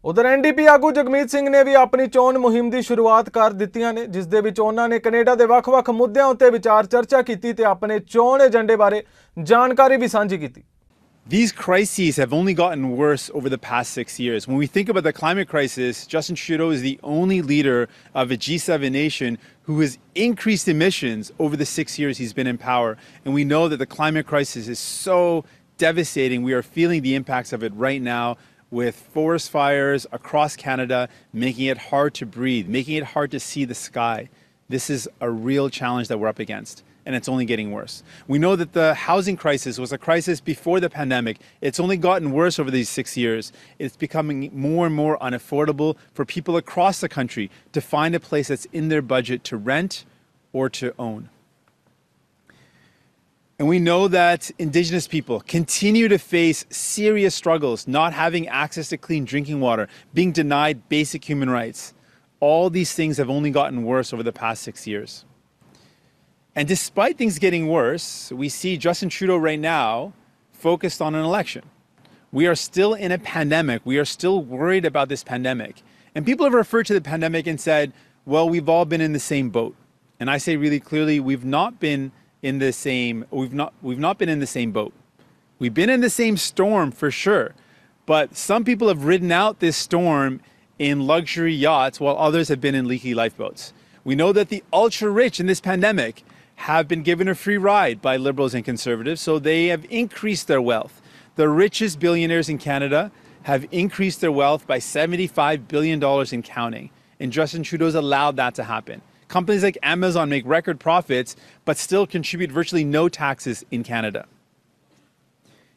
उधर एनडीपी आगू जगमीत सिंह ने भी अपनी चोण मुहिम की शुरुआत कर दित्तियां ने, जिस दे विच उन्हां ने कनेडा के ਵੱਖ-ਵੱਖ मुद्दों उत्ते विचार चर्चा की ते अपने चोण एजेंडे बारे जानकारी भी सांझी की। These crises have only gotten worse over the past 6 years. When we think about the climate crisis, Justin Trudeau is the only leader of a G7 nation who has increased emissions over the 6 years he's been in power. And we know that the climate crisis is so devastating. We are feeling the impacts of it right now with forest fires across Canada, making it hard to breathe, making it hard to see the sky. This is a real challenge that we're up against, and it's only getting worse. We know that the housing crisis was a crisis before the pandemic. It's only gotten worse over these 6 years. It's becoming more and more unaffordable for people across the country to find a place that's in their budget to rent or to own. And we know that Indigenous people continue to face serious struggles, not having access to clean drinking water, being denied basic human rights. All these things have only gotten worse over the past 6 years. And despite things getting worse, we see Justin Trudeau right now focused on an election. We are still in a pandemic. We are still worried about this pandemic. And people have referred to the pandemic and said, well, we've all been in the same boat. And I say really clearly, we've not been in the same boat. We've been in the same storm for sure, but some people have ridden out this storm in luxury yachts while others have been in leaky lifeboats. We know that the ultra rich in this pandemic have been given a free ride by Liberals and Conservatives, so they have increased their wealth. The richest billionaires in Canada have increased their wealth by $75 billion and counting, and Justin Trudeau's allowed that to happen. Companies like Amazon make record profits, but still contribute virtually no taxes in Canada.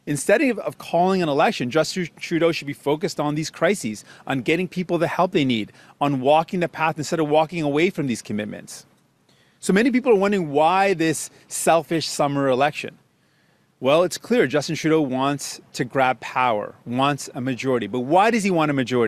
Instead of calling an election, Justin Trudeau should be focused on these crises, on getting people the help they need, on walking the path instead of walking away from these commitments. So many people are wondering why this selfish summer election. Well, it's clear Justin Trudeau wants to grab power, wants a majority. But why does he want a majority?